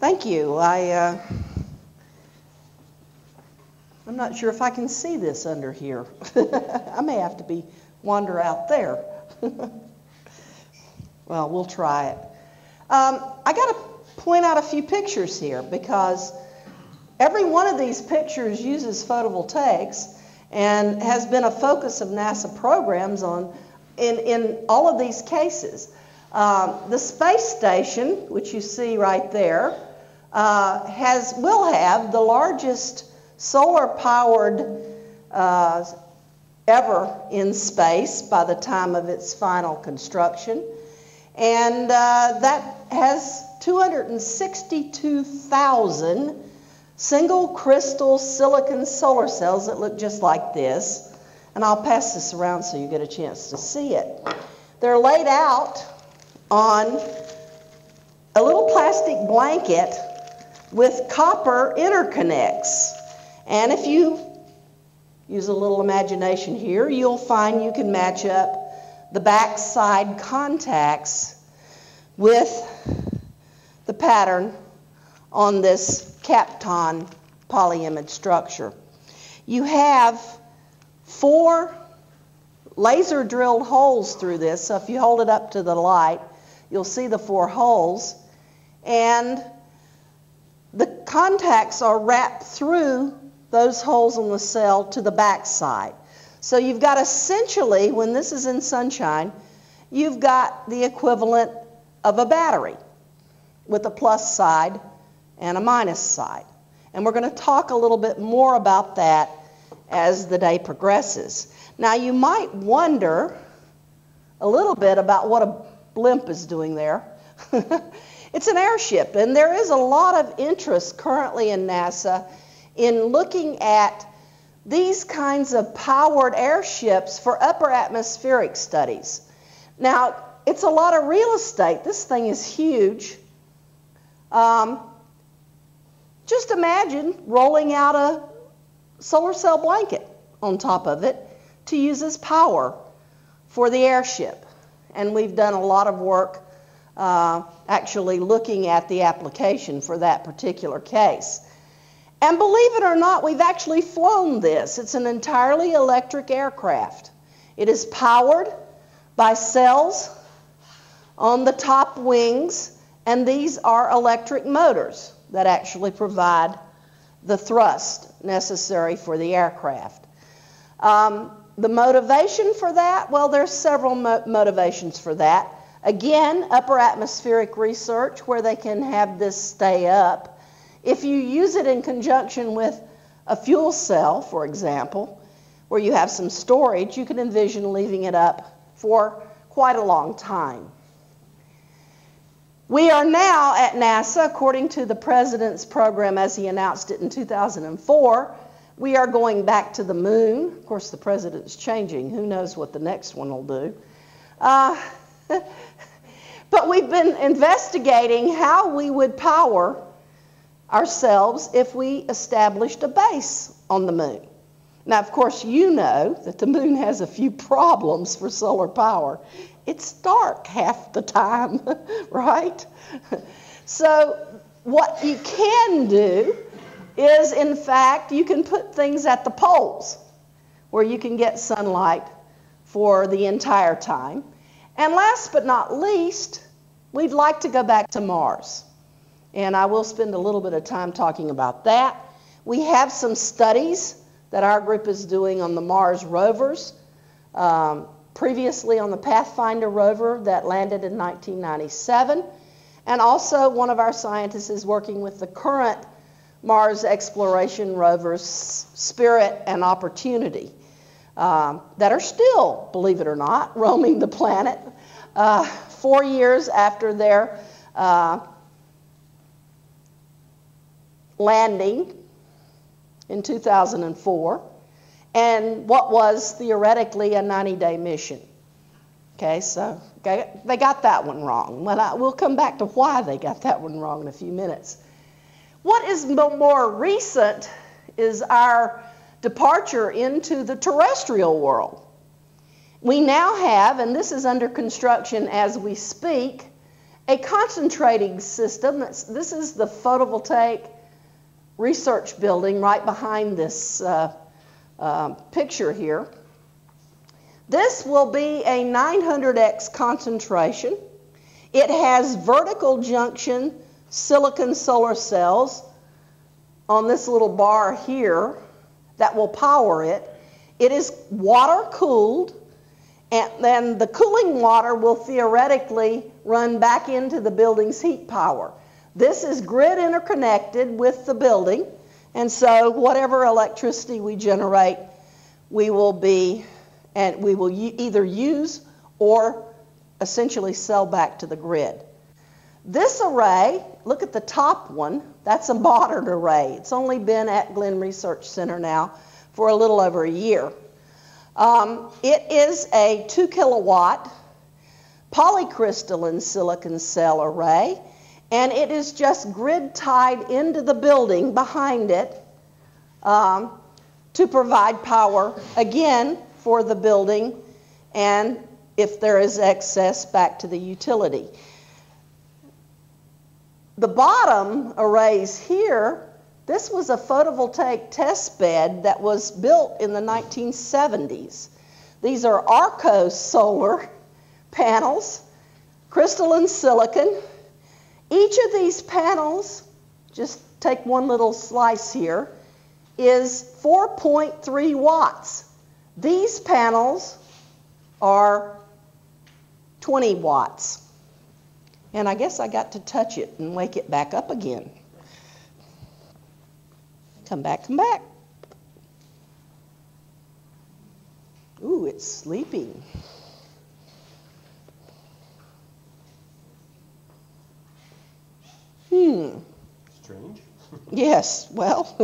Thank you. I'm not sure if I can see this under here. I may have to wander out there. Well, we'll try it. I got to point out a few pictures here because every one of these pictures uses photovoltaics and has been a focus of NASA programs in all of these cases. The space station, which you see right there, will have the largest solar-powered ever in space by the time of its final construction. And that has 262,000 single crystal silicon solar cells that look just like this. And I'll pass this around so you get a chance to see it. They're laid out on a little plastic blanket with copper interconnects. And if you use a little imagination here, you'll find you can match up the backside contacts with the pattern on this Kapton polyimide structure. You have 4 laser drilled holes through this, so if you hold it up to the light, you'll see the 4 holes, and the contacts are wrapped through those holes in the cell to the back side. So you've got essentially, when this is in sunshine, you've got the equivalent of a battery with a plus side and a minus side. And we're going to talk a little bit more about that as the day progresses. Now you might wonder a little bit about what a blimp is doing there. It's an airship, and there is a lot of interest currently in NASA in looking at these kinds of powered airships for upper atmospheric studies. Now, it's a lot of real estate. This thing is huge. Just imagine rolling out a solar cell blanket on top of it to use as power for the airship. And we've done a lot of work actually looking at the application for that particular case. And believe it or not, we've actually flown this. It's an entirely electric aircraft. It is powered by cells on the top wings, and these are electric motors that actually provide the thrust necessary for the aircraft. The motivation for that, well, there's several motivations for that. Again, upper atmospheric research where they can have this stay up. If you use it in conjunction with a fuel cell, for example, where you have some storage, you can envision leaving it up for quite a long time. We are now at NASA, according to the President's program as he announced it in 2004, we are going back to the moon. Of course, the President's changing. Who knows what the next one will do. But we've been investigating how we would power ourselves if we established a base on the moon. Now, of course, you know that the moon has a few problems for solar power. It's dark half the time, right? So what you can do is, in fact, you can put things at the poles where you can get sunlight for the entire time. And last but not least, we'd like to go back to Mars. And I will spend a little bit of time talking about that. We have some studies that our group is doing on the Mars rovers, previously on the Pathfinder rover that landed in 1997. And also one of our scientists is working with the current Mars exploration rovers, Spirit and Opportunity, that are still, believe it or not, roaming the planet 4 years after their landing in 2004, and what was theoretically a 90-day mission. Okay, so they got that one wrong. We'll come back to why they got that one wrong in a few minutes. What is more recent is our departure into the terrestrial world. We now have, and this is under construction as we speak, a concentrating system. This is the photovoltaic research building right behind this picture here. This will be a 900x concentration. It has vertical junction silicon solar cells on this little bar here that will power it. It is water cooled, and then the cooling water will theoretically run back into the building's heat power. This is grid interconnected with the building, and so whatever electricity we generate, we will either use or essentially sell back to the grid. This array, look at the top one, that's a modern array. It's only been at Glenn Research Center now for a little over a year. It is a 2 kilowatt polycrystalline silicon cell array, and it is just grid tied into the building behind it to provide power, again, for the building, and if there is excess, back to the utility. The bottom arrays here, this was a photovoltaic test bed that was built in the 1970s. These are Arco solar panels, crystalline silicon. Each of these panels, just take one little slice here, is 4.3 watts. These panels are 20 watts. And I guess I got to touch it and wake it back up again. Come back, come back. Ooh, it's sleeping. Strange. Yes, well,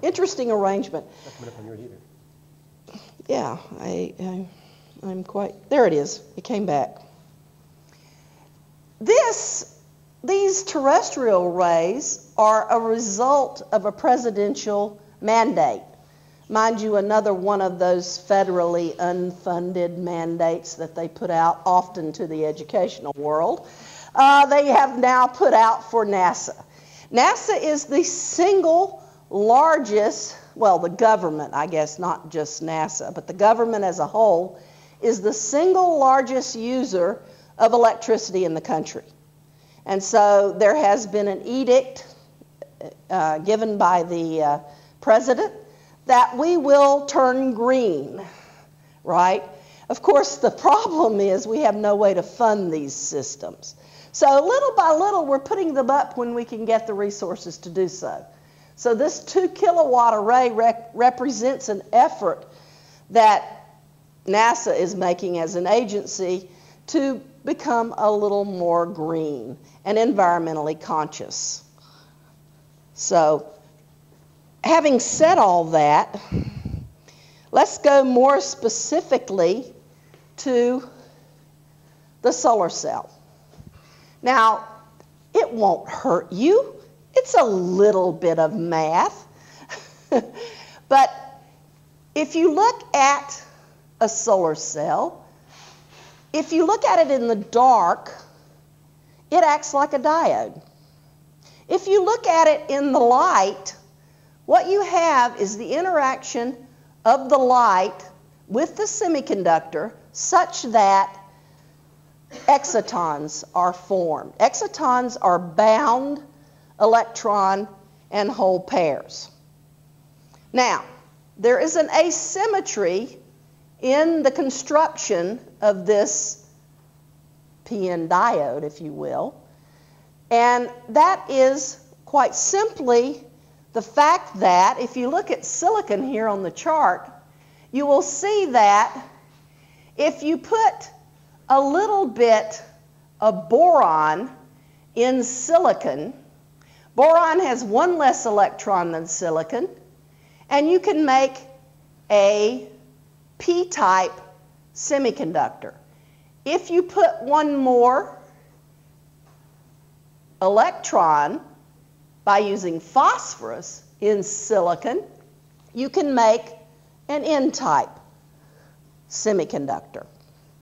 interesting arrangement. Not coming up on your either. Yeah, I'm quite, there it is, it came back. These terrestrial rays are a result of a presidential mandate. Mind you, another one of those federally unfunded mandates that they put out often to the educational world. They have now put out for NASA. NASA is the single largest, well, the government, I guess, not just NASA, but the government as a whole is the single largest user of electricity in the country. And so there has been an edict given by the president that we will turn green, right? Of course, the problem is we have no way to fund these systems. So little by little, we're putting them up when we can get the resources to do so. So this 2 kilowatt array represents an effort that NASA is making as an agency to become a little more green and environmentally conscious. So, having said all that, let's go more specifically to the solar cell. Now, it won't hurt you. It's a little bit of math. But if you look at a solar cell, if you look at it in the dark, it acts like a diode. If you look at it in the light, what you have is the interaction of the light with the semiconductor such that excitons are formed. Excitons are bound electron and hole pairs. Now, there is an asymmetry in the construction of this PN diode, if you will, and that is quite simply the fact that if you look at silicon here on the chart, you will see that if you put a little bit of boron in silicon, boron has one less electron than silicon, and you can make a P-type semiconductor. If you put one more electron by using phosphorus in silicon, you can make an N-type semiconductor.